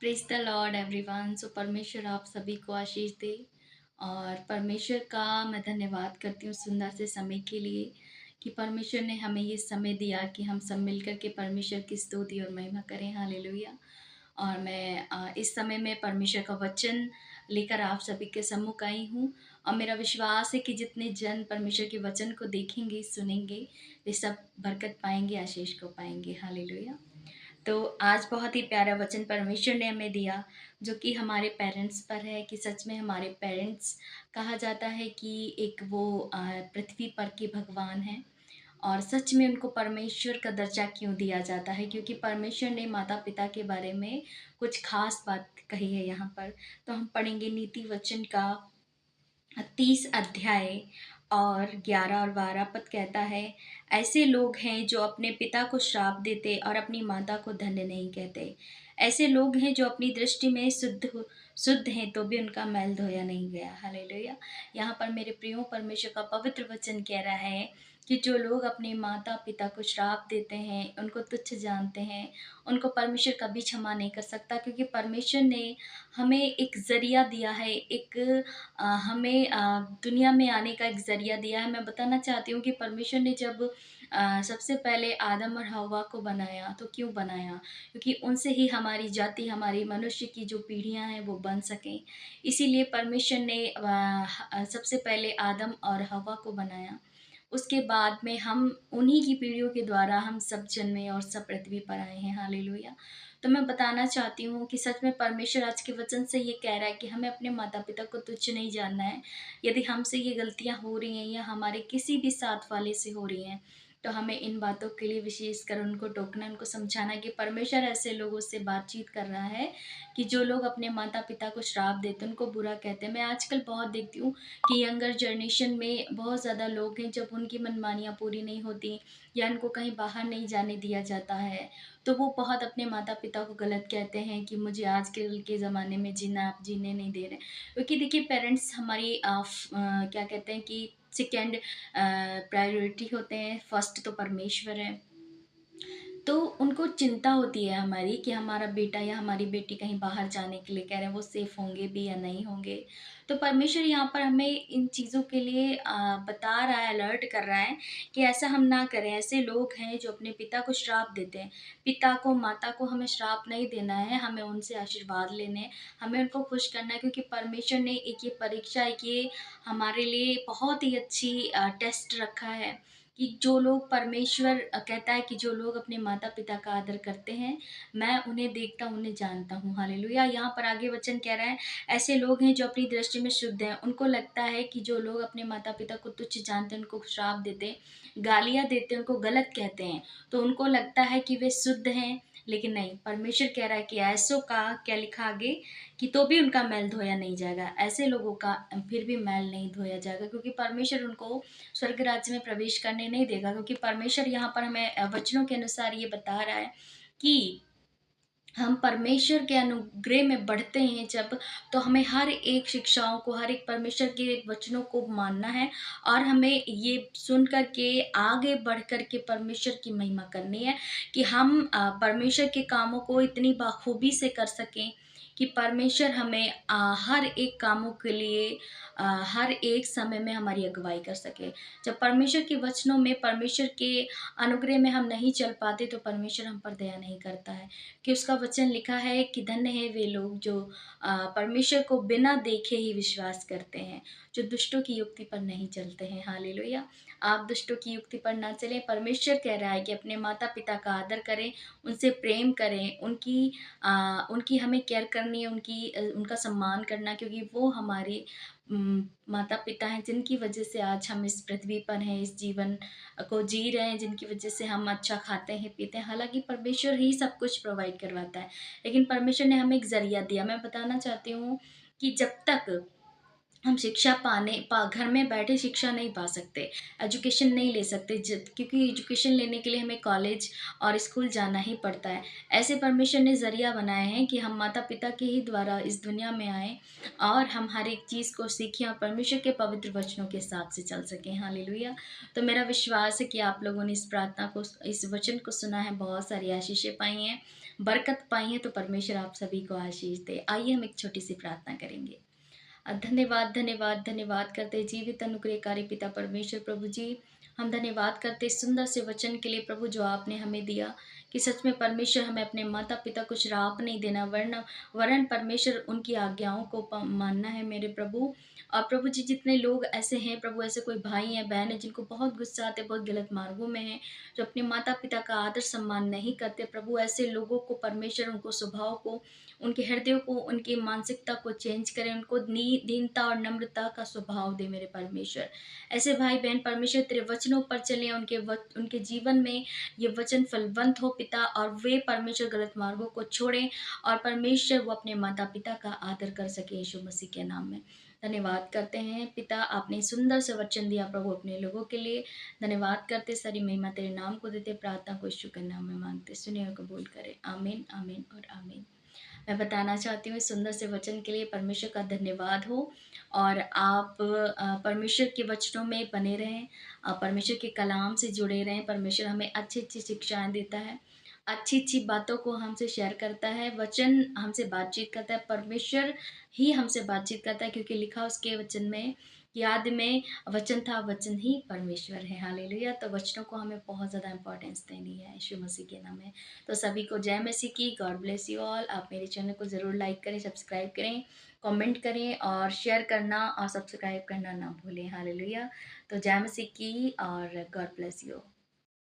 Praise the Lord everyone. So परमेश्वर आप सभी को आशीष दे। और परमेश्वर का मैं धन्यवाद करती हूँ सुंदर से समय के लिए कि परमेश्वर ने हमें ये समय दिया कि हम सब मिलकर के परमेश्वर की स्तुति और महिमा करें। हालेलुया। और मैं इस समय में परमेश्वर का वचन लेकर आप सभी के सम्मुख आई हूँ। और मेरा विश्वास है कि जितने जन परमेश्वर के वचन को देखेंगे सुनेंगे वे सब बरकत पाएंगे, आशीष को पाएंगे। हालेलुया। तो आज बहुत ही प्यारा वचन परमेश्वर ने हमें दिया जो कि हमारे पेरेंट्स पर है कि सच में हमारे पेरेंट्स कहा जाता है कि एक वो पृथ्वी पर के भगवान हैं। और सच में उनको परमेश्वर का दर्जा क्यों दिया जाता है, क्योंकि परमेश्वर ने माता पिता के बारे में कुछ खास बात कही है यहाँ पर। तो हम पढ़ेंगे नीति वचन का 30 अध्याय और 11 और 12 पद कहता है, ऐसे लोग हैं जो अपने पिता को श्राप देते और अपनी माता को धन्य नहीं कहते। ऐसे लोग हैं जो अपनी दृष्टि में शुद्ध हैं तो भी उनका मैल धोया नहीं गया। हालेलुया। यहाँ पर मेरे प्रियो परमेश्वर का पवित्र वचन कह रहा है कि जो लोग अपने माता पिता को श्राप देते हैं, उनको तुच्छ जानते हैं, उनको परमेश्वर कभी क्षमा नहीं कर सकता, क्योंकि परमेश्वर ने हमें एक ज़रिया दिया है, एक हमें दुनिया में आने का एक ज़रिया दिया है। मैं बताना चाहती हूँ कि परमेश्वर ने जब सबसे पहले आदम और हव्वा को बनाया तो क्यों बनाया, क्योंकि उनसे ही हमारी जाति, हमारी मनुष्य की जो पीढ़ियाँ हैं वो बन सकें। इसीलिए परमेश्वर ने सबसे पहले आदम और हव्वा को बनाया। उसके बाद में हम उन्हीं की पीढ़ियों के द्वारा हम सब जन्मे और सब पृथ्वी पर आए हैं। हालेलुया। तो मैं बताना चाहती हूँ कि सच में परमेश्वर आज के वचन से ये कह रहा है कि हमें अपने माता पिता को तुच्छ नहीं जानना है। यदि हमसे ये गलतियाँ हो रही हैं या हमारे किसी भी साथ वाले से हो रही हैं, तो हमें इन बातों के लिए विशेषकर उनको टोकना, उनको समझाना कि परमेश्वर ऐसे लोगों से बातचीत कर रहा है कि जो लोग अपने माता पिता को श्राप देते हैं, उनको बुरा कहते हैं। मैं आजकल बहुत देखती हूँ कि यंगर जनरेशन में बहुत ज़्यादा लोग हैं, जब उनकी मनमानियाँ पूरी नहीं होती या उनको कहीं बाहर नहीं जाने दिया जाता है, तो वो बहुत अपने माता पिता को गलत कहते हैं कि मुझे आज के ज़माने में जीना आप जीने नहीं दे रहे। क्योंकि देखिए पेरेंट्स हमारी क्या कहते हैं कि सेकेंड प्रायोरिटी होते हैं, फर्स्ट तो परमेश्वर है। तो उनको चिंता होती है हमारी कि हमारा बेटा या हमारी बेटी कहीं बाहर जाने के लिए कह रहे हैं, वो सेफ होंगे भी या नहीं होंगे। तो परमेश्वर यहाँ पर हमें इन चीज़ों के लिए बता रहा है, अलर्ट कर रहा है कि ऐसा हम ना करें। ऐसे लोग हैं जो अपने पिता को श्राप देते हैं। पिता को, माता को हमें श्राप नहीं देना है, हमें उनसे आशीर्वाद लेने हैं, हमें उनको खुश करना है, क्योंकि परमेश्वर ने एक ये परीक्षा, एक ये हमारे लिए बहुत ही अच्छी टेस्ट रखा है कि जो लोग परमेश्वर कहता है कि जो लोग अपने माता पिता का आदर करते हैं, मैं उन्हें देखता उन्हें जानता हूँ। हालेलुया। यहाँ पर आगे वचन कह रहा है, ऐसे लोग हैं जो अपनी दृष्टि में शुद्ध हैं। उनको लगता है कि जो लोग अपने माता पिता को तुच्छ जानते हैं, उनको श्राप देते हैं, गालियाँ देते हैं, उनको गलत कहते हैं, तो उनको लगता है कि वे शुद्ध हैं। लेकिन नहीं, परमेश्वर कह रहा है कि ऐसों का क्या लिखा आगे कि तो भी उनका मैल धोया नहीं जाएगा। ऐसे लोगों का फिर भी मैल नहीं धोया जाएगा, क्योंकि परमेश्वर उनको स्वर्ग राज्य में प्रवेश करने नहीं देगा। क्योंकि परमेश्वर यहाँ पर हमें वचनों के अनुसार ये बता रहा है कि हम परमेश्वर के अनुग्रह में बढ़ते हैं जब, तो हमें हर एक शिक्षाओं को, हर एक परमेश्वर के वचनों को मानना है और हमें ये सुन कर के आगे बढ़ कर के परमेश्वर की महिमा करनी है कि हम परमेश्वर के कामों को इतनी बाखूबी से कर सकें कि परमेश्वर हमें हर एक कामों के लिए हर एक समय में हमारी अगुवाई कर सके। जब परमेश्वर के वचनों में, परमेश्वर के अनुग्रह में हम नहीं चल पाते, तो परमेश्वर हम पर दया नहीं करता है। कि उसका वचन लिखा है कि धन्य है वे लोग जो परमेश्वर को बिना देखे ही विश्वास करते हैं, जो दुष्टों की युक्ति पर नहीं चलते हैं। हालेलुया। आप दुष्टों की युक्ति पर ना चलें। परमेश्वर कह रहा है कि अपने माता पिता का आदर करें, उनसे प्रेम करें, उनकी हमें केयर करनी है, उनका सम्मान करना, क्योंकि वो हमारे माता पिता हैं, जिनकी वजह से आज हम इस पृथ्वी पर हैं, इस जीवन को जी रहे हैं, जिनकी वजह से हम अच्छा खाते हैं, पीते हैं। हालाँकि परमेश्वर ही सब कुछ प्रोवाइड करवाता है, लेकिन परमेश्वर ने हमें एक ज़रिया दिया। मैं बताना चाहती हूँ कि जब तक हम शिक्षा घर में बैठे शिक्षा नहीं पा सकते, एजुकेशन नहीं ले सकते, क्योंकि एजुकेशन लेने के लिए हमें कॉलेज और स्कूल जाना ही पड़ता है। ऐसे परमेश्वर ने ज़रिया बनाए हैं कि हम माता पिता के ही द्वारा इस दुनिया में आए और हम हर एक चीज़ को सीखें और परमेश्वर के पवित्र वचनों के हिसाब से चल सकें। हालेलुया। तो मेरा विश्वास है कि आप लोगों ने इस प्रार्थना को, इस वचन को सुना है, बहुत सारी आशीषें पाई हैं। बरकत पाई है, तो परमेश्वर आप सभी को आशीष दे। आइए हम एक छोटी सी प्रार्थना करेंगे। धन्यवाद, धन्यवाद, धन्यवाद करते जीवित अनुग्रहकारी पिता परमेश्वर प्रभु जी, हम धन्यवाद करते इस सुंदर से वचन के लिए प्रभु, जो आपने हमें दिया कि सच में परमेश्वर हमें अपने माता पिता को श्राप नहीं देना, वरन परमेश्वर उनकी आज्ञाओं को मानना है मेरे प्रभु। और प्रभु जी, जितने लोग ऐसे हैं प्रभु, ऐसे कोई भाई हैं बहन है जिनको बहुत गुस्सा आते, बहुत गलत मार्गों में हैं, जो अपने माता पिता का आदर सम्मान नहीं करते प्रभु, ऐसे लोगों को परमेश्वर उनको स्वभाव को, उनके हृदय को, उनकी मानसिकता को चेंज करें, उनको दीनता और नम्रता का स्वभाव दे मेरे परमेश्वर। ऐसे भाई बहन परमेश्वर तेरे वचनों पर चलें, उनके जीवन में ये वचन फलवंत हो पिता, और वे परमेश्वर गलत मार्गों को छोड़ें, और परमेश्वर वो अपने माता पिता का आदर कर सके यीशु मसीह के नाम में। धन्यवाद करते हैं पिता, आपने सुंदर से वचन दिया प्रभु अपने लोगों के लिए। धन्यवाद करते, सारी महिमा तेरे नाम को देते, प्रार्थना को यीशु के नाम में मांगते, सुनिए और कबूल करें। आमीन, आमीन और आमीन। मैं बताना चाहती हूँ इस सुंदर से वचन के लिए परमेश्वर का धन्यवाद हो, और आप परमेश्वर के वचनों में बने रहें, परमेश्वर के कलाम से जुड़े रहें। परमेश्वर हमें अच्छी अच्छी शिक्षाएं देता है, अच्छी अच्छी बातों को हमसे शेयर करता है, वचन हमसे बातचीत करता है, परमेश्वर ही हमसे बातचीत करता है, क्योंकि लिखा उसके वचन में कि आदि में वचन था, वचन ही परमेश्वर है। हालेलुया। तो वचनों को हमें बहुत ज़्यादा इंपॉर्टेंस देनी है यीशु मसीह के नाम में। तो सभी को जय मसीह की। God bless you all. आप मेरे चैनल को ज़रूर लाइक करें, सब्सक्राइब करें, कमेंट करें, और शेयर करना और सब्सक्राइब करना ना भूलें। हालेलुया। तो जय मसीह की, और गॉड ब्लेस यू।